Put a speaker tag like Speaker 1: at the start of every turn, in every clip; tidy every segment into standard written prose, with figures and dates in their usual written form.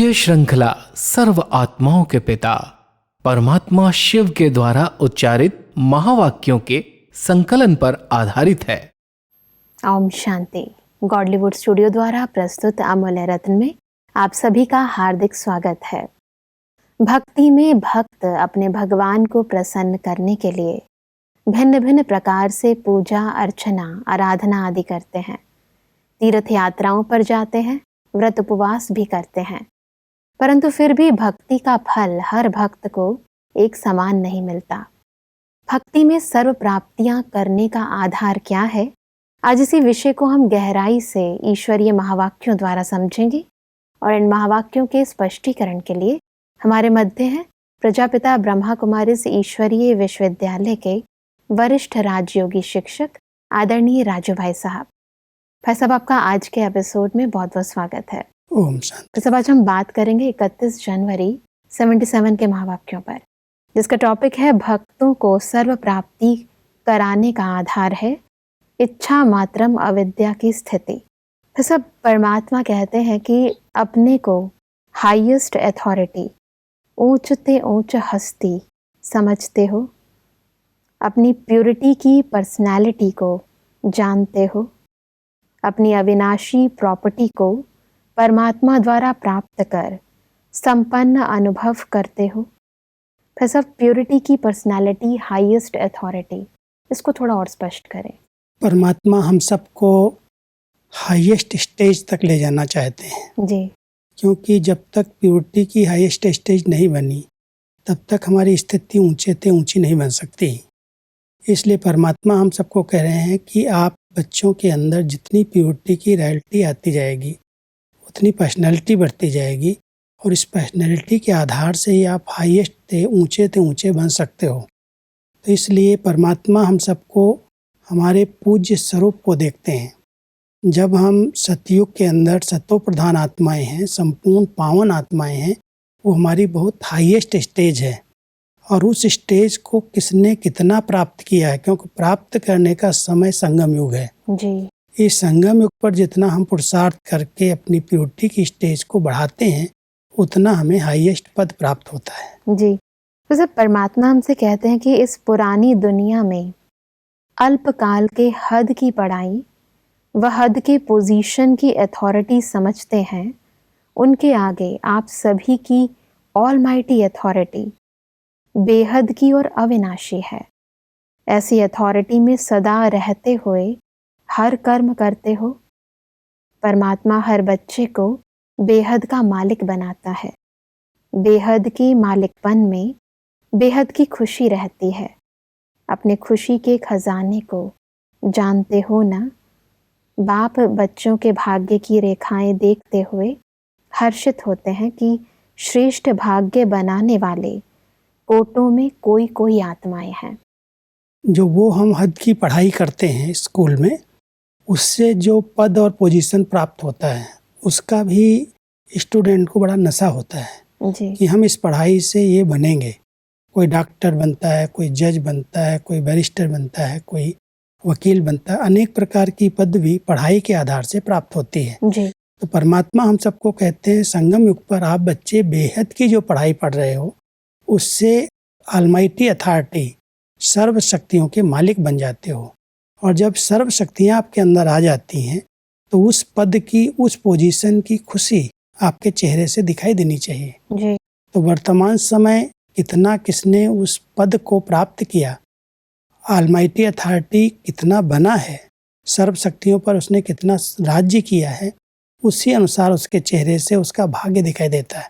Speaker 1: ये श्रृंखला सर्व आत्माओं के पिता परमात्मा शिव के द्वारा उच्चारित महावाक्यों के संकलन पर आधारित है।
Speaker 2: ओम शांति। गॉडलीवुड स्टूडियो द्वारा प्रस्तुत अमूल्य रत्न में आप सभी का हार्दिक स्वागत है। भक्ति में भक्त अपने भगवान को प्रसन्न करने के लिए भिन्न भिन्न प्रकार से पूजा अर्चना आराधना आदि करते हैं। तीर्थ यात्राओं पर जाते हैं, व्रत उपवास भी करते हैं, परंतु फिर भी भक्ति का फल हर भक्त को एक समान नहीं मिलता। भक्ति में सर्व प्राप्तियां करने का आधार क्या है, आज इसी विषय को हम गहराई से ईश्वरीय महावाक्यों द्वारा समझेंगे। और इन महावाक्यों के स्पष्टीकरण के लिए हमारे मध्य हैं प्रजापिता ब्रह्मा कुमारी ईश्वरीय विश्वविद्यालय के वरिष्ठ राजयोगी शिक्षक आदरणीय राजू भाई साहब। भाई साहब, आपका आज के एपिसोड में बहुत बहुत स्वागत है।
Speaker 3: ओम शांति।
Speaker 2: तो आज हम बात करेंगे 31 जनवरी 77 के महावाक्यों पर, जिसका टॉपिक है भक्तों को सर्व प्राप्ति कराने का आधार है इच्छा मात्रम अविद्या की स्थिति। तो सब परमात्मा कहते हैं कि अपने को हाईएस्ट अथॉरिटी, ऊंचते ऊंच हस्ती समझते हो, अपनी प्योरिटी की पर्सनालिटी को जानते हो, अपनी अविनाशी प्रॉपर्टी को परमात्मा द्वारा प्राप्त कर संपन्न अनुभव करते हो। फिर सब प्योरिटी की पर्सनालिटी, हाईएस्ट अथॉरिटी, इसको थोड़ा और स्पष्ट करें।
Speaker 3: परमात्मा हम सबको हाईएस्ट स्टेज तक ले जाना चाहते हैं
Speaker 2: जी।
Speaker 3: क्योंकि जब तक प्योरिटी की हाईएस्ट स्टेज नहीं बनी तब तक हमारी स्थिति ऊंचे से ऊंची नहीं बन सकती। इसलिए परमात्मा हम सबको कह रहे हैं कि आप बच्चों के अंदर जितनी प्योरिटी की रियलिटी आती जाएगी उतनी पर्सनैलिटी बढ़ती जाएगी, और इस पर्सनैलिटी के आधार से ही आप हाईएस्ट से ऊंचे बन सकते हो। तो इसलिए परमात्मा हम सबको हमारे पूज्य स्वरूप को देखते हैं। जब हम सतयुग के अंदर सतो प्रधान आत्माएं हैं, संपूर्ण पावन आत्माएं हैं, वो हमारी बहुत हाईएस्ट स्टेज है। और उस स्टेज को किसने कितना प्राप्त किया है, क्योंकि प्राप्त करने का समय संगम युग है
Speaker 2: जी।
Speaker 3: इस संगम युग पर जितना हम पुरुषार्थ करके अपनी प्योरिटी की स्टेज को बढ़ाते हैं उतना हमें हाईएस्ट पद प्राप्त होता है।
Speaker 2: जी। तो सब परमात्मा हमसे कहते हैं कि इस पुरानी दुनिया में अल्पकाल के हद की पढ़ाई व हद के पोजीशन की अथॉरिटी समझते हैं, उनके आगे आप सभी की ऑलमाइटी अथॉरिटी बेहद की और अविनाशी है। ऐसी अथॉरिटी में सदा रहते हुए हर कर्म करते हो। परमात्मा हर बच्चे को बेहद का मालिक बनाता है। बेहद की मालिकपन में बेहद की खुशी रहती है। अपने खुशी के खजाने को जानते हो ना। बाप बच्चों के भाग्य की रेखाएं देखते हुए हर्षित होते हैं कि श्रेष्ठ भाग्य बनाने वाले कोटों में कोई कोई आत्माएं हैं।
Speaker 3: जो वो हम हद की पढ़ाई करते हैं स्कूल में, उससे जो पद और पोजीशन प्राप्त होता है उसका भी स्टूडेंट को बड़ा नशा होता है
Speaker 2: जी।
Speaker 3: कि हम इस पढ़ाई से ये बनेंगे। कोई डॉक्टर बनता है, कोई जज बनता है, कोई बैरिस्टर बनता है, कोई वकील बनता है। अनेक प्रकार की पदवी पढ़ाई के आधार से प्राप्त होती है
Speaker 2: जी।
Speaker 3: तो परमात्मा हम सबको कहते हैं संगम युग पर आप बच्चे बेहद की जो पढ़ाई पढ़ रहे हो उससे ऑलमाइटी अथॉरिटी, सर्व शक्तियों के मालिक बन जाते हो। और जब सर्व शक्तियाँ आपके अंदर आ जाती हैं तो उस पद की, उस पोजीशन की खुशी आपके चेहरे से दिखाई देनी चाहिए
Speaker 2: जी।
Speaker 3: तो वर्तमान समय कितना किसने उस पद को प्राप्त किया, ऑलमाइटी अथॉरिटी कितना बना है, सर्व शक्तियों पर उसने कितना राज्य किया है, उसी अनुसार उसके चेहरे से उसका भाग्य दिखाई देता है।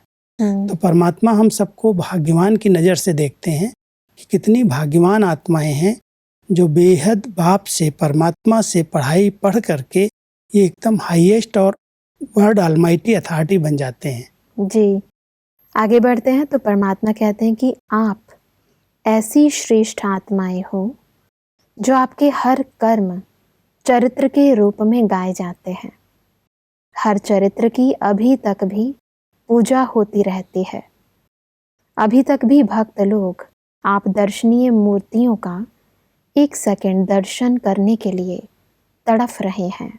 Speaker 3: तो परमात्मा हम सबको भाग्यवान की नज़र से देखते हैं कि कितनी भाग्यवान आत्माएं हैं जो बेहद बाप से, परमात्मा से पढ़ाई पढ़ करके ये एकदम हाईएस्ट और वर्ल्ड ऑलमाइटी अथॉरिटी बन जाते हैं।
Speaker 2: जी। आगे बढ़ते हैं तो परमात्मा कहते हैं कि आप ऐसी श्रेष्ठ आत्माएं हो जो आपके हर कर्म चरित्र के रूप में गाए जाते हैं। हर चरित्र की अभी तक भी पूजा होती रहती है। अभी तक भी भक्त लोग आप दर्शनीय मूर्तियों का एक सेकंड दर्शन करने के लिए तड़फ रहे हैं।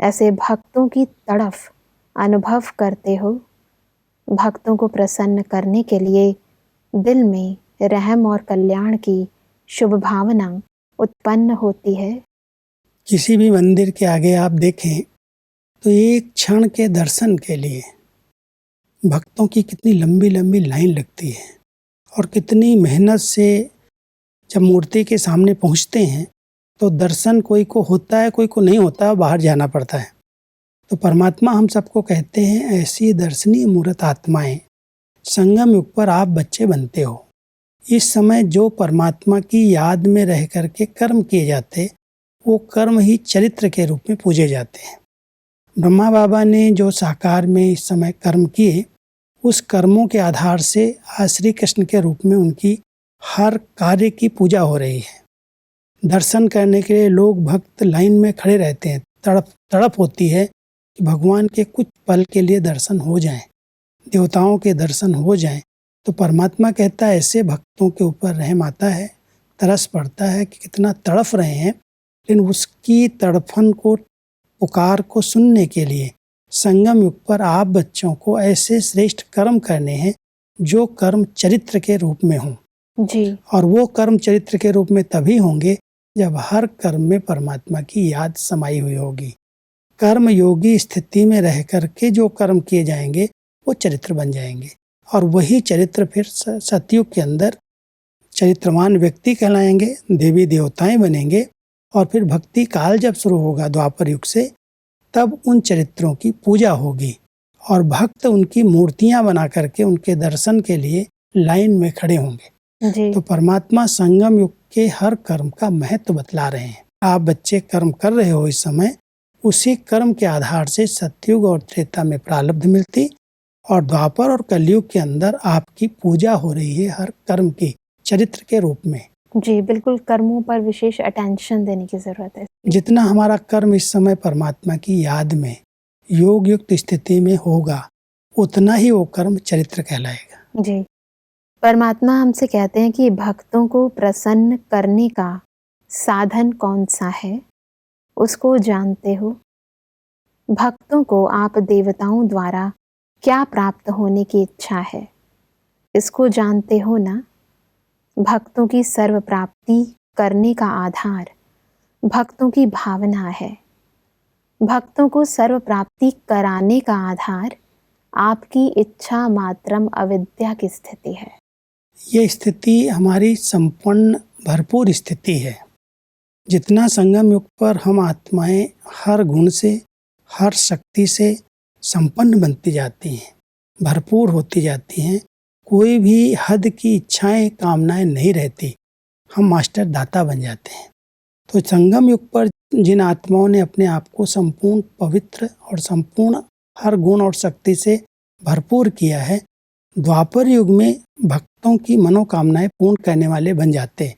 Speaker 2: ऐसे भक्तों की तड़फ अनुभव करते हो भक्तों को प्रसन्न करने के लिए दिल में रहम और कल्याण की शुभ भावना उत्पन्न होती है।
Speaker 3: किसी भी मंदिर के आगे आप देखें तो एक क्षण के दर्शन के लिए भक्तों की कितनी लंबी लंबी लाइन लगती है और कितनी मेहनत से जब मूर्ति के सामने पहुंचते हैं तो दर्शन कोई को होता है, कोई को नहीं होता, बाहर जाना पड़ता है। तो परमात्मा हम सबको कहते हैं, ऐसी दर्शनीय मूर्त आत्माएं संगम युग पर आप बच्चे बनते हो। इस समय जो परमात्मा की याद में रह करके कर्म किए जाते, वो कर्म ही चरित्र के रूप में पूजे जाते हैं। ब्रह्मा बाबा ने जो साकार में इस समय कर्म किए, उस कर्मों के आधार से आज श्री कृष्ण के रूप में उनकी हर कार्य की पूजा हो रही है। दर्शन करने के लिए लोग भक्त लाइन में खड़े रहते हैं, तड़प होती है कि भगवान के कुछ पल के लिए दर्शन हो जाएं, देवताओं के दर्शन हो जाएं। तो परमात्मा कहता है ऐसे भक्तों के ऊपर रहम आता है, तरस पड़ता है कि कितना तड़फ रहे हैं, लेकिन उसकी तड़फन को, पुकार को सुनने के लिए संगम युग पर आप बच्चों को ऐसे श्रेष्ठ कर्म करने हैं जो कर्म चरित्र के रूप में हों
Speaker 2: जी।
Speaker 3: और वो कर्म चरित्र के रूप में तभी होंगे जब हर कर्म में परमात्मा की याद समाई हुई होगी। कर्म योगी स्थिति में रह करके जो कर्म किए जाएंगे वो चरित्र बन जाएंगे और वही चरित्र फिर सतयुग के अंदर चरित्रवान व्यक्ति कहलाएंगे, देवी देवताएं बनेंगे और फिर भक्ति काल जब शुरू होगा द्वापर युग से, तब उन चरित्रों की पूजा होगी और भक्त उनकी मूर्तियां बना करके उनके दर्शन के लिए लाइन में खड़े होंगे।
Speaker 2: जी।
Speaker 3: तो परमात्मा संगम युग के हर कर्म का महत्व बतला रहे हैं। आप बच्चे कर्म कर रहे हो इस समय, उसी कर्म के आधार से सतयुग और त्रेता में प्रारब्ध मिलती और द्वापर और कलयुग के अंदर आपकी पूजा हो रही है हर कर्म की चरित्र के रूप में।
Speaker 2: जी बिल्कुल, कर्मों पर विशेष अटेंशन देने की जरूरत है।
Speaker 3: जितना हमारा कर्म इस समय परमात्मा की याद में योग युक्त स्थिति में होगा, उतना ही वो कर्म चरित्र कहलाएगा।
Speaker 2: जी, परमात्मा हमसे कहते हैं कि भक्तों को प्रसन्न करने का साधन कौन सा है, उसको जानते हो। भक्तों को आप देवताओं द्वारा क्या प्राप्त होने की इच्छा है, इसको जानते हो ना। भक्तों की सर्व प्राप्ति करने का आधार भक्तों की भावना है। भक्तों को सर्व प्राप्ति कराने का आधार आपकी इच्छा मात्रम अविद्या की स्थिति है।
Speaker 3: ये स्थिति हमारी संपन्न भरपूर स्थिति है। जितना संगम युग पर हम आत्माएं हर गुण से, हर शक्ति से संपन्न बनती जाती हैं, भरपूर होती जाती हैं, कोई भी हद की इच्छाएं कामनाएं नहीं रहती, हम मास्टर दाता बन जाते हैं। तो संगम युग पर जिन आत्माओं ने अपने आप को संपूर्ण पवित्र और संपूर्ण हर गुण और शक्ति से भरपूर किया है, द्वापर युग में भक्तों की मनोकामनाएं पूर्ण करने वाले बन जाते हैं,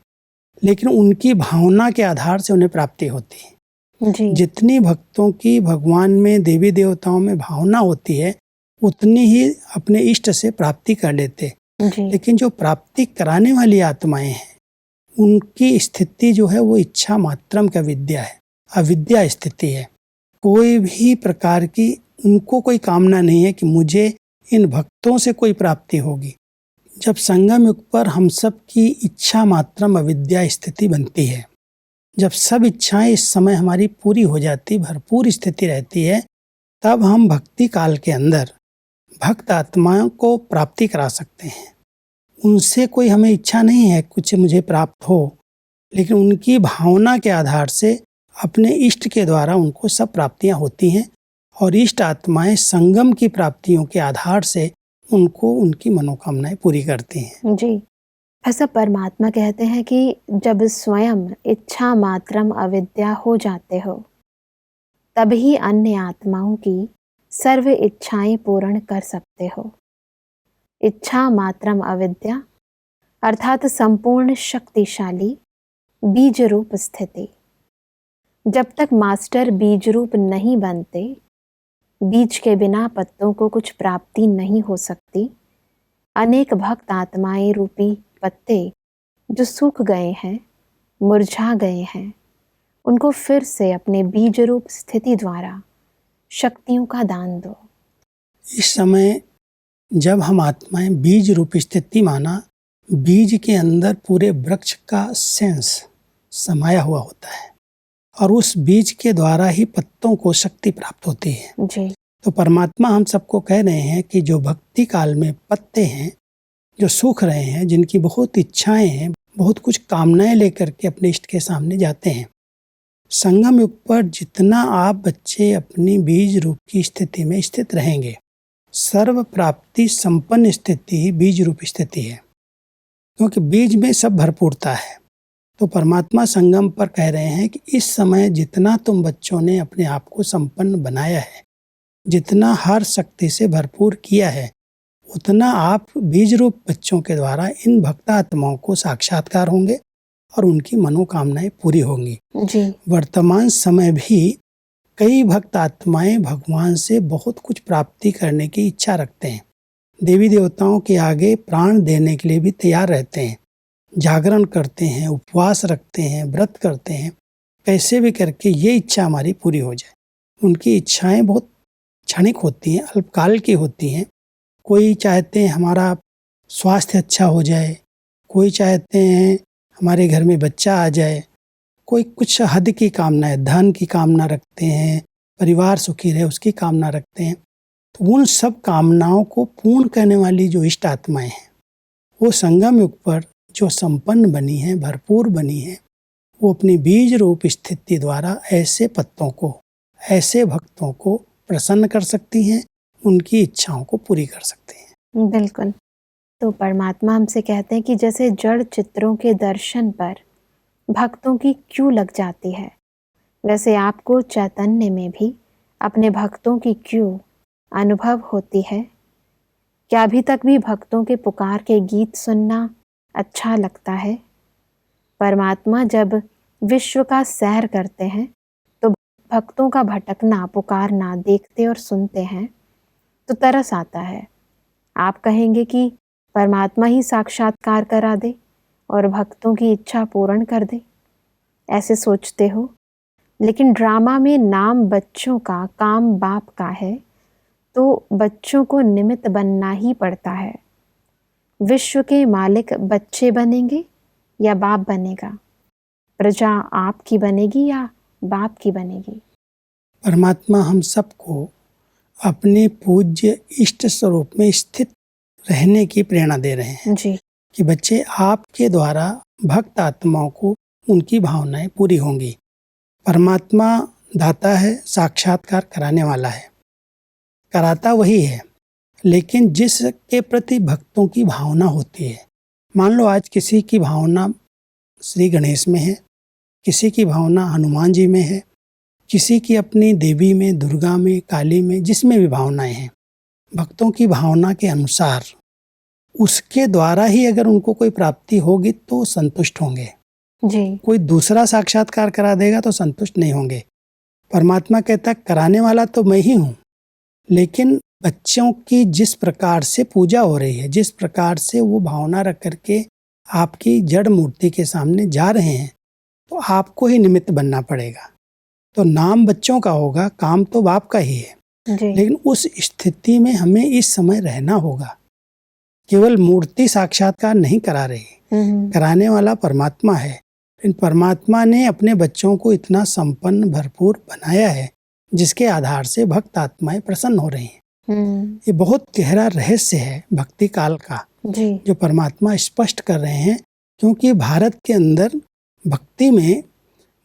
Speaker 3: लेकिन उनकी भावना के आधार से उन्हें प्राप्ति होती है।
Speaker 2: जी।
Speaker 3: जितनी भक्तों की भगवान में, देवी देवताओं में भावना होती है, उतनी ही अपने इष्ट से प्राप्ति कर लेते। लेकिन जो प्राप्ति कराने वाली आत्माएं हैं, उनकी स्थिति जो है वो इच्छा मात्रम का विद्या है, अविद्या स्थिति है। कोई भी प्रकार की उनको कोई कामना नहीं है कि मुझे इन भक्तों से कोई प्राप्ति होगी। जब संगम युग पर हम सब की इच्छा मात्रम अविद्या स्थिति बनती है, जब सब इच्छाएं इस समय हमारी पूरी हो जाती, भरपूर स्थिति रहती है, तब हम भक्ति काल के अंदर भक्त आत्माओं को प्राप्ति करा सकते हैं। उनसे कोई हमें इच्छा नहीं है कुछ मुझे प्राप्त हो, लेकिन उनकी भावना के आधार से अपने इष्ट के द्वारा उनको सब प्राप्तियां होती हैं और इष्ट आत्माएं संगम की प्राप्तियों के आधार से उनको उनकी मनोकामनाएं पूरी करती हैं।
Speaker 2: जी, ऐसा परमात्मा कहते हैं कि जब स्वयं इच्छा मात्रम अविद्या हो जाते हो, तभी अन्य आत्माओं की सर्व इच्छाएं पूर्ण कर सकते हो। इच्छा मात्रम अविद्या अर्थात संपूर्ण शक्तिशाली बीज रूप स्थिति। जब तक मास्टर बीज रूप नहीं बनते, बीज के बिना पत्तों को कुछ प्राप्ति नहीं हो सकती। अनेक भक्त आत्माएं रूपी पत्ते जो सूख गए हैं, मुरझा गए हैं, उनको फिर से अपने बीज रूप स्थिति द्वारा शक्तियों का दान दो।
Speaker 3: इस समय जब हम आत्माएं बीज रूप स्थिति माना, बीज के अंदर पूरे वृक्ष का सेंस समाया हुआ होता है और उस बीज के द्वारा ही पत्तों को शक्ति प्राप्त होती है।
Speaker 2: जी।
Speaker 3: तो परमात्मा हम सबको कह रहे हैं कि जो भक्ति काल में पत्ते हैं, जो सूख रहे हैं, जिनकी बहुत इच्छाएं हैं, बहुत कुछ कामनाएं लेकर के अपने इष्ट के सामने जाते हैं, संगम युग पर जितना आप बच्चे अपनी बीज रूप की स्थिति में स्थित रहेंगे, सर्व प्राप्ति संपन्न स्थिति ही बीज रूप स्थिति है, क्योंकि बीज में सब भरपूरता है। तो परमात्मा संगम पर कह रहे हैं कि इस समय जितना तुम बच्चों ने अपने आप को संपन्न बनाया है, जितना हर शक्ति से भरपूर किया है, उतना आप बीज रूप बच्चों के द्वारा इन भक्तात्माओं को साक्षात्कार होंगे और उनकी मनोकामनाएं पूरी होंगी।
Speaker 2: जी।
Speaker 3: वर्तमान समय भी कई भक्त आत्माएं भगवान से बहुत कुछ प्राप्ति करने की इच्छा रखते हैं, देवी देवताओं के आगे प्राण देने के लिए भी तैयार रहते हैं, जागरण करते हैं, उपवास रखते हैं, व्रत करते हैं, कैसे भी करके ये इच्छा हमारी पूरी हो जाए। उनकी इच्छाएं बहुत क्षणिक होती हैं, अल्पकाल की होती हैं। कोई चाहते हैं हमारा स्वास्थ्य अच्छा हो जाए, कोई चाहते हैं हमारे घर में बच्चा आ जाए, कोई कुछ हद की कामना है, धन की कामना रखते हैं, परिवार सुखी रहे उसकी कामना रखते हैं। तो उन सब कामनाओं को पूर्ण करने वाली जो इष्ट आत्माएं हैं, वो संगम युग पर जो संपन्न बनी हैं, भरपूर बनी हैं, वो अपनी बीज रूप स्थिति द्वारा ऐसे पत्तों को, ऐसे भक्तों को प्रसन्न कर सकती हैं, उनकी इच्छाओं को पूरी कर सकती हैं।
Speaker 2: बिल्कुल। तो परमात्मा हमसे कहते हैं कि जैसे जड़ चित्रों के दर्शन पर भक्तों की क्यों लग जाती है, वैसे आपको चैतन्य में भी अपने भक्तों की क्यों अनुभव होती है। क्या अभी तक भी भक्तों के पुकार के गीत सुनना अच्छा लगता है? परमात्मा जब विश्व का सैर करते हैं तो भक्तों का भटकना, पुकारना देखते और सुनते हैं तो तरस आता है। आप कहेंगे कि परमात्मा ही साक्षात्कार करा दे और भक्तों की इच्छा पूर्ण कर दे, ऐसे सोचते हो। लेकिन ड्रामा में नाम बच्चों का, काम बाप का है, तो बच्चों को निमित्त बनना ही पड़ता है। विश्व के मालिक बच्चे बनेंगे या बाप बनेगा? प्रजा आपकी बनेगी या बाप की बनेगी?
Speaker 3: परमात्मा हम सबको अपने पूज्य इष्ट स्वरूप में स्थित रहने की प्रेरणा दे रहे हैं
Speaker 2: जी।
Speaker 3: कि बच्चे आपके द्वारा भक्त आत्माओं को उनकी भावनाएं पूरी होंगी। परमात्मा दाता है, साक्षात्कार कराने वाला है, कराता वही है, लेकिन जिसके प्रति भक्तों की भावना होती है, मान लो आज किसी की भावना श्री गणेश में है, किसी की भावना हनुमान जी में है, किसी की अपनी देवी में, दुर्गा में, काली में, जिसमें भी भावनाएं हैं, भक्तों की भावना के अनुसार उसके द्वारा ही अगर उनको कोई प्राप्ति होगी तो संतुष्ट होंगे।
Speaker 2: जी।
Speaker 3: कोई दूसरा साक्षात्कार करा देगा तो संतुष्ट नहीं होंगे। परमात्मा कहता कराने वाला तो मैं ही हूँ, लेकिन बच्चों की जिस प्रकार से पूजा हो रही है, जिस प्रकार से वो भावना रख करके आपकी जड़ मूर्ति के सामने जा रहे हैं, तो आपको ही निमित्त बनना पड़ेगा। तो नाम बच्चों का होगा, काम तो बाप का ही है, लेकिन उस स्थिति में हमें इस समय रहना होगा। केवल मूर्ति साक्षात्कार नहीं करा रही, कराने वाला परमात्मा है। इन परमात्मा ने अपने बच्चों को इतना संपन्न, भरपूर बनाया है, जिसके आधार से भक्त आत्माएं प्रसन्न हो रही हैं। ये बहुत गहरा रहस्य है भक्ति काल का, जो परमात्मा स्पष्ट कर रहे हैं। क्योंकि भारत के अंदर भक्ति में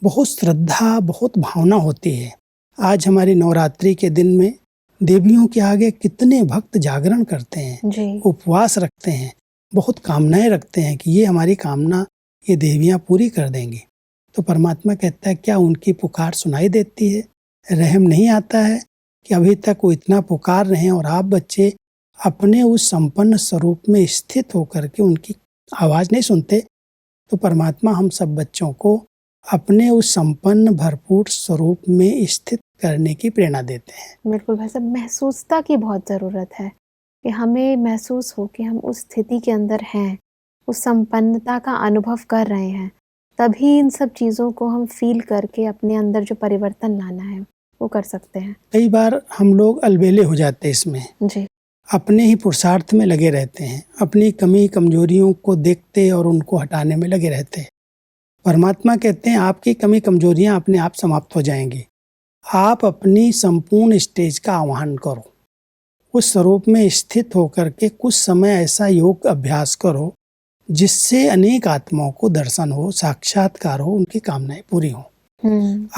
Speaker 3: बहुत श्रद्धा, बहुत भावना होती है। आज हमारी नवरात्रि के दिन में देवियों के आगे कितने भक्त जागरण करते हैं, उपवास रखते हैं, बहुत कामनाएं रखते हैं कि ये हमारी कामना ये देवियां पूरी कर देंगी। तो परमात्मा कहता है क्या उनकी पुकार सुनाई देती है? रहम नहीं आता है कि अभी तक वो इतना पुकार रहे हैं और आप बच्चे अपने उस संपन्न स्वरूप में स्थित होकर के उनकी आवाज़ नहीं सुनते? तो परमात्मा हम सब बच्चों को अपने उस संपन्न भरपूर स्वरूप में स्थित करने की प्रेरणा देते हैं।
Speaker 2: बिल्कुल भाई साहब, महसूसता की बहुत ज़रूरत है कि हमें महसूस हो कि हम उस स्थिति के अंदर हैं, उस संपन्नता का अनुभव कर रहे हैं, तभी इन सब चीज़ों को हम फील करके अपने अंदर जो परिवर्तन लाना है वो कर सकते हैं।
Speaker 3: कई बार हम लोग अलबेले हो जाते हैं इसमें
Speaker 2: जी।
Speaker 3: अपने ही पुरुषार्थ में लगे रहते हैं, अपनी कमी कमजोरियों को देखते और उनको हटाने में लगे रहते हैं। परमात्मा कहते हैं आपकी कमी कमजोरियां अपने आप समाप्त हो जाएंगी। आप अपनी संपूर्ण स्टेज का आह्वान करो, उस स्वरूप में स्थित होकर के कुछ समय ऐसा योग अभ्यास करो जिससे अनेक आत्माओं को दर्शन हो, साक्षात्कार हो, उनकी कामनाएं पूरी हो।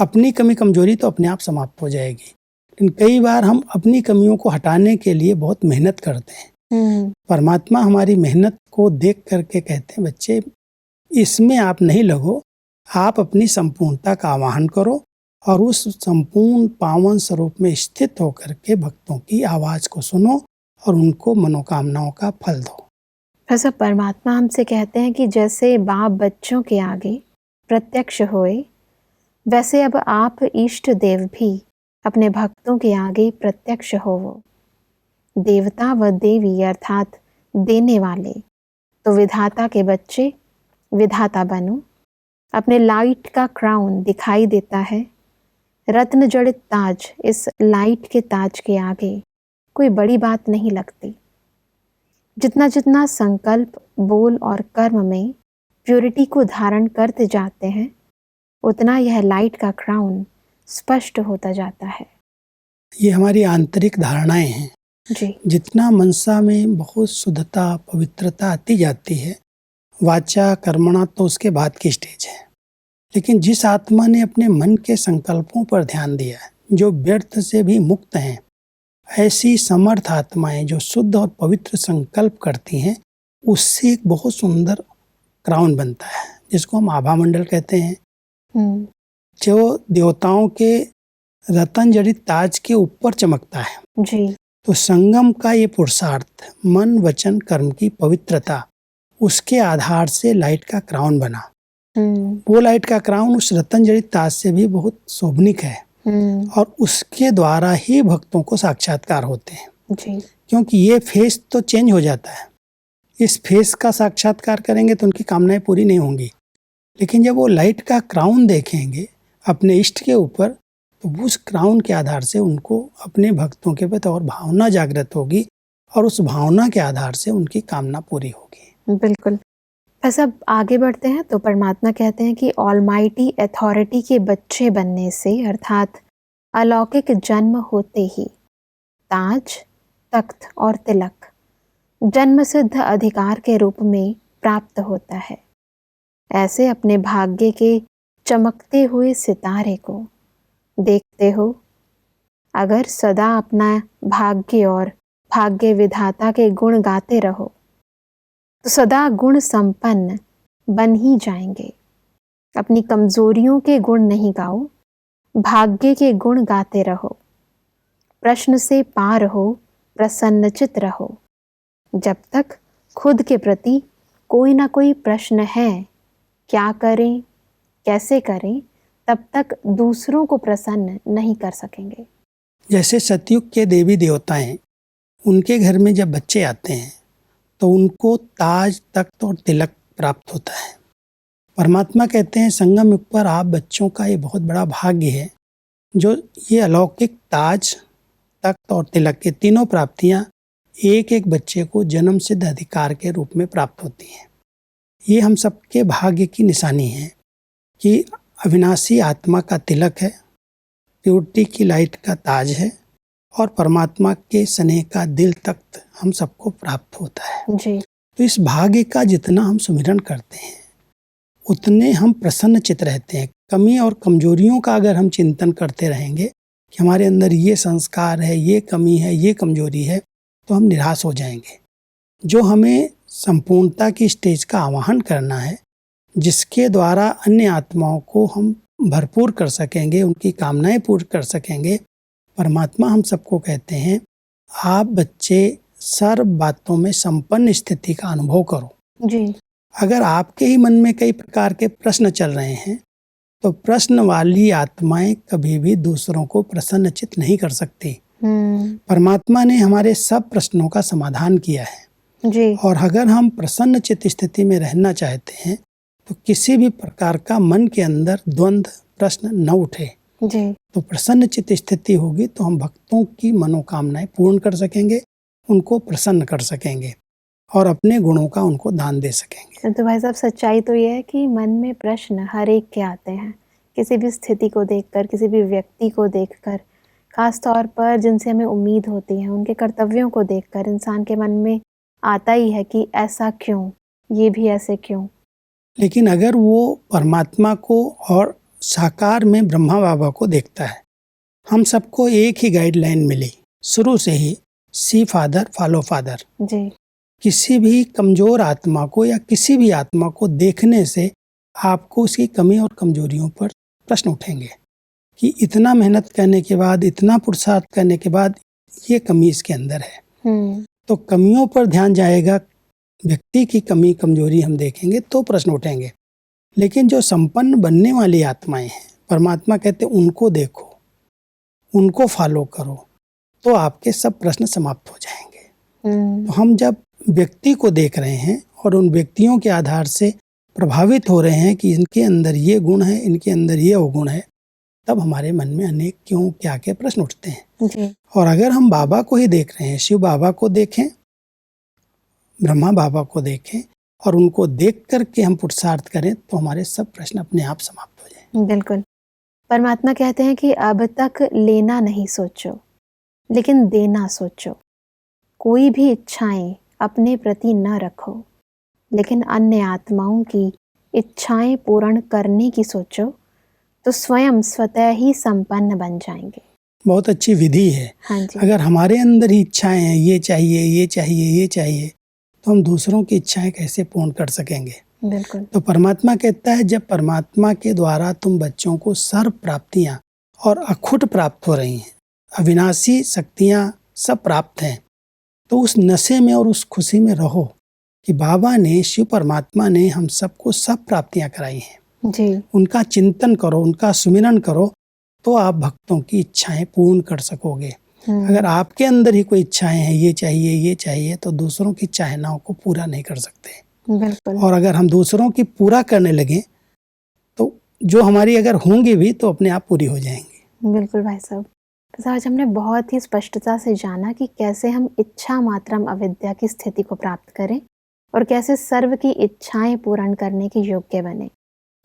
Speaker 3: अपनी कमी कमजोरी तो अपने आप समाप्त हो जाएगी, लेकिन कई बार हम अपनी कमियों को हटाने के लिए बहुत मेहनत करते हैं। परमात्मा हमारी मेहनत को देख करके कहते हैं बच्चे इसमें आप नहीं लगो, आप अपनी संपूर्णता का आवाहन करो और उस संपूर्ण पावन स्वरूप में स्थित होकर के भक्तों की आवाज को सुनो और उनको मनोकामनाओं का फल दो।
Speaker 2: प्रोफेसर, परमात्मा हमसे कहते हैं कि जैसे बाप बच्चों के आगे प्रत्यक्ष होए, वैसे अब आप इष्ट देव भी अपने भक्तों के आगे प्रत्यक्ष होवो। देवता व देवी अर्थात देने वाले, तो विधाता के बच्चे विधाता बनो। अपने लाइट का क्राउन दिखाई देता है, रत्न जड़ित ताज, इस लाइट के ताज के आगे कोई बड़ी बात नहीं लगती। जितना जितना संकल्प, बोल और कर्म में प्योरिटी को धारण करते जाते हैं, उतना यह लाइट का क्राउन स्पष्ट होता जाता है।
Speaker 3: ये हमारी आंतरिक धारणाएं हैं
Speaker 2: जी।
Speaker 3: जितना मनसा में बहुत शुद्धता, पवित्रता आती जाती है, वाचा कर्मणा तो उसके बाद की स्टेज है। लेकिन जिस आत्मा ने अपने मन के संकल्पों पर ध्यान दिया है, जो व्यर्थ से भी मुक्त हैं, ऐसी समर्थ आत्माएं जो शुद्ध और पवित्र संकल्प करती हैं, उससे एक बहुत सुंदर क्राउन बनता है जिसको हम आभा मंडल कहते हैं, जो देवताओं के रतन जड़ित ताज के ऊपर चमकता है।
Speaker 2: जी।
Speaker 3: तो संगम का ये पुरुषार्थ, मन वचन कर्म की पवित्रता, उसके आधार से लाइट का क्राउन बना। वो लाइट का क्राउन उस रतन जड़ित ताज से भी बहुत शोभनिक है और उसके द्वारा ही भक्तों को साक्षात्कार होते हैं।
Speaker 2: जी।
Speaker 3: क्योंकि ये फेस तो चेंज हो जाता है, इस फेस का साक्षात्कार करेंगे तो उनकी कामनाएं पूरी नहीं होंगी, लेकिन जब वो लाइट का क्राउन देखेंगे अपने इष्ट के ऊपर, तो उस क्राउन के आधार से उनको अपने भक्तों के प्रति और भावना जागृत होगी और उस भावना के आधार से उनकी कामना पूरी होगी।
Speaker 2: बिल्कुल। बस अब आगे बढ़ते हैं तो परमात्मा कहते हैं कि ऑलमाइटी अथॉरिटी के बच्चे बनने से, अर्थात अलौकिक जन्म होते ही ताज, तख्त और तिलक जन्म सिद्ध अधिकार के रूप में प्राप्त होता है। ऐसे अपने भाग्य के चमकते हुए सितारे को देखते हो। अगर सदा अपना भाग्य और भाग्य विधाता के गुण गाते रहो तो सदा गुण संपन्न बन ही जाएंगे। अपनी कमजोरियों के गुण नहीं गाओ, भाग्य के गुण गाते रहो। प्रश्न से पार हो, प्रसन्नचित रहो। जब तक खुद के प्रति कोई ना कोई प्रश्न है, क्या करें, कैसे करें, तब तक दूसरों को प्रसन्न नहीं कर सकेंगे।
Speaker 3: जैसे सतयुग के देवी देवता हैं, उनके घर में जब बच्चे आते हैं तो उनको ताज, तख्त और तिलक प्राप्त होता है। परमात्मा कहते हैं संगम युग पर आप बच्चों का ये बहुत बड़ा भाग्य है, जो ये अलौकिक ताज, तख्त और तिलक के तीनों प्राप्तियां एक एक बच्चे को जन्म सिद्ध अधिकार के रूप में प्राप्त होती हैं। ये हम सबके भाग्य की निशानी है कि अविनाशी आत्मा का तिलक है, प्योरिटी की लाइट का ताज है और परमात्मा के स्नेह का दिल तख्त हम सबको प्राप्त होता है।
Speaker 2: जी।
Speaker 3: तो इस भाग्य का जितना हम सुमिरन करते हैं उतने हम प्रसन्नचित रहते हैं। कमी और कमजोरियों का अगर हम चिंतन करते रहेंगे कि हमारे अंदर ये संस्कार है, ये कमी है, ये कमजोरी है, तो हम निराश हो जाएंगे। जो हमें संपूर्णता की स्टेज का आवाहन करना है, जिसके द्वारा अन्य आत्माओं को हम भरपूर कर सकेंगे, उनकी कामनाएं पूर्ण कर सकेंगे, परमात्मा हम सबको कहते हैं आप बच्चे सर्व बातों में संपन्न स्थिति का अनुभव करो।
Speaker 2: जी।
Speaker 3: अगर आपके ही मन में कई प्रकार के प्रश्न चल रहे हैं तो प्रश्न वाली आत्माएं कभी भी दूसरों को प्रसन्नचित नहीं कर सकती। परमात्मा ने हमारे सब प्रश्नों का समाधान किया है।
Speaker 2: जी।
Speaker 3: और अगर हम प्रसन्नचित स्थिति में रहना चाहते हैं तो किसी भी प्रकार का मन के अंदर द्वंद्व प्रश्न न उठे।
Speaker 2: जी।
Speaker 3: तो प्रसन्नचित स्थिति होगी तो हम भक्तों की मनोकामनाएं पूर्ण कर सकेंगे, उनको प्रसन्न कर सकेंगे और अपने गुणों का उनको दान दे सकेंगे।
Speaker 2: तो भाई साहब, सच्चाई तो ये है कि मन में प्रश्न हर एक के आते हैं, किसी भी स्थिति को देखकर, किसी भी व्यक्ति को देखकर, खास तौर पर जिनसे हमें उम्मीद होती है, उनके कर्तव्यों को देखकर इंसान के मन में आता ही है कि ऐसा क्यों, ये भी ऐसे क्यों।
Speaker 3: लेकिन अगर वो परमात्मा को और साकार में ब्रह्मा बाबा को देखता है, हम सबको एक ही गाइडलाइन मिली शुरू से ही, सी फादर फॉलो फादर।
Speaker 2: जी।
Speaker 3: किसी भी कमज़ोर आत्मा को या किसी भी आत्मा को देखने से आपको उसकी कमी और कमजोरियों पर प्रश्न उठेंगे कि इतना मेहनत करने के बाद, इतना पुरुषार्थ करने के बाद ये कमी इसके अंदर है। तो कमियों पर ध्यान जाएगा, व्यक्ति की कमी कमजोरी हम देखेंगे तो प्रश्न उठेंगे। लेकिन जो संपन्न बनने वाली आत्माएं हैं, परमात्मा कहते हैं उनको देखो, उनको फॉलो करो, तो आपके सब प्रश्न समाप्त हो जाएंगे। तो हम जब व्यक्ति को देख रहे हैं और उन व्यक्तियों के आधार से प्रभावित हो रहे हैं कि इनके अंदर ये गुण है, इनके अंदर ये अवगुण है, तब हमारे मन में अनेक क्यों क्या के प्रश्न उठते हैं।
Speaker 2: जी।
Speaker 3: और अगर हम बाबा को ही देख रहे हैं, शिव बाबा को देखें, ब्रह्मा बाबा को देखें और उनको देख करके हम पुरुषार्थ करें, तो हमारे सब प्रश्न अपने आप समाप्त हो जाएं।
Speaker 2: बिल्कुल। परमात्मा कहते हैं कि अब तक लेना नहीं सोचो, लेकिन देना सोचो। कोई भी इच्छाएं अपने प्रति न रखो, लेकिन अन्य आत्माओं की इच्छाएं पूर्ण करने की सोचो, तो स्वयं स्वतः ही संपन्न बन जाएंगे।
Speaker 3: बहुत अच्छी विधि है।
Speaker 2: हाँ जी।
Speaker 3: अगर हमारे अंदर ही इच्छाएं हैं, ये चाहिए, ये चाहिए, ये चाहिए, तो हम दूसरों की इच्छाएं कैसे पूर्ण कर सकेंगे।
Speaker 2: बिल्कुल।
Speaker 3: तो परमात्मा कहता है, जब परमात्मा के द्वारा तुम बच्चों को सर्व प्राप्तियां और अखुट प्राप्त हो रही हैं, अविनाशी शक्तियां सब प्राप्त हैं, तो उस नशे में और उस खुशी में रहो कि बाबा ने, शिव परमात्मा ने हम सबको सब प्राप्तियां कराई हैं।
Speaker 2: जी।
Speaker 3: उनका चिंतन करो, उनका सुमिरन करो, तो आप भक्तों की इच्छाएं पूर्ण कर सकोगे। अगर आपके अंदर ही कोई इच्छाएं हैं, ये चाहिए, ये चाहिए, तो दूसरों की चाहनाओं को पूरा नहीं कर सकते।
Speaker 2: बिल्कुल।
Speaker 3: और अगर हम दूसरों की पूरा करने लगे, तो जो हमारी अगर होंगी भी तो अपने आप पूरी हो जाएंगी।
Speaker 2: बिल्कुल भाई साहब। तो आज हमने बहुत ही स्पष्टता से जाना कि कैसे हम इच्छा मात्रम अविद्या की स्थिति को प्राप्त करें और कैसे सर्व की इच्छाएं पूर्ण करने के योग्य बने।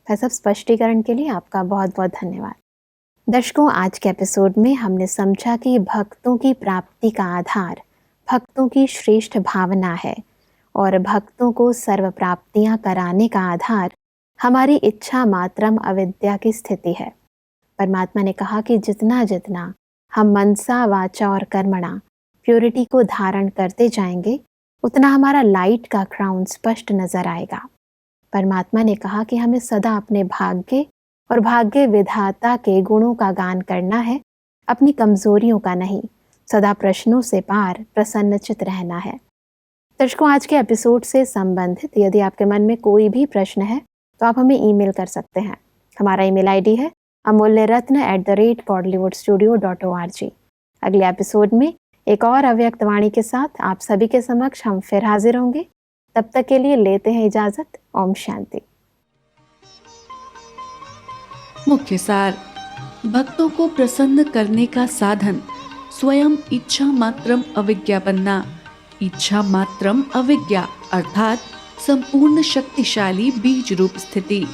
Speaker 2: भाई साहब, स्पष्टीकरण के लिए आपका बहुत बहुत धन्यवाद। दर्शकों, आज के एपिसोड में हमने समझा कि भक्तों की प्राप्ति का आधार भक्तों की श्रेष्ठ भावना है और भक्तों को सर्व प्राप्तियां कराने का आधार हमारी इच्छा मात्रम अविद्या की स्थिति है। परमात्मा ने कहा कि जितना जितना हम मनसा, वाचा और कर्मणा प्योरिटी को धारण करते जाएंगे, उतना हमारा लाइट का क्राउन स्पष्ट नजर आएगा। परमात्मा ने कहा कि हमें सदा अपने भाग्य और भाग्य विधाता के गुणों का गान करना है, अपनी कमजोरियों का नहीं। सदा प्रश्नों से पार प्रसन्नचित रहना है। दर्शकों, आज के एपिसोड से संबंधित यदि आपके मन में कोई भी प्रश्न है तो आप हमें ईमेल कर सकते हैं। हमारा ईमेल आईडी है amulyaratna@godlywoodstudio.org। अगले एपिसोड में एक और अव्यक्त वाणी के साथ आप सभी के समक्ष हम फिर हाजिर होंगे। तब तक के लिए लेते हैं इजाजत। ओम शांति।
Speaker 4: मुख्य सार: भक्तों को प्रसन्न करने का साधन स्वयं इच्छा मात्रम अविज्ञा बनना। इच्छा मात्रम अविज्ञा अर्थात संपूर्ण शक्तिशाली बीज रूप स्थिति,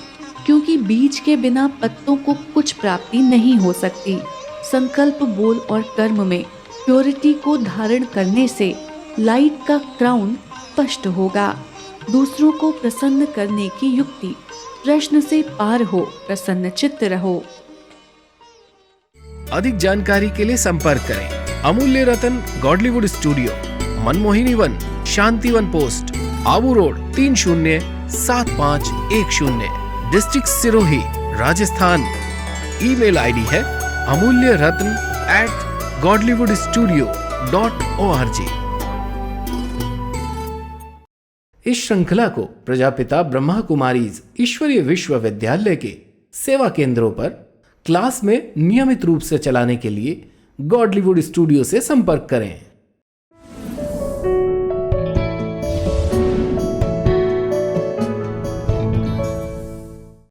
Speaker 4: क्योंकि बीज के बिना पत्तों को कुछ प्राप्ति नहीं हो सकती। संकल्प, बोल और कर्म में प्योरिटी को धारण करने से लाइट का क्राउन स्पष्ट होगा। दूसरों को प्रसन्न करने की युक्ति प्रश्न से पार हो, प्रसन्न चित्त रहो।
Speaker 1: अधिक जानकारी के लिए संपर्क करें अमूल्य रतन गॉडलीवुड स्टूडियो, मनमोहिनी वन, Shantivan post, Abu road 307510, district Sirohi, Rajasthan. Email ID है amulyaratn@godlywoodstudio.org। इस श्रृंखला को प्रजापिता ब्रह्मा कुमारीज ईश्वरीय विश्वविद्यालय के सेवा केंद्रों पर क्लास में नियमित रूप से चलाने के लिए गॉडलीवुड स्टूडियो से संपर्क करें।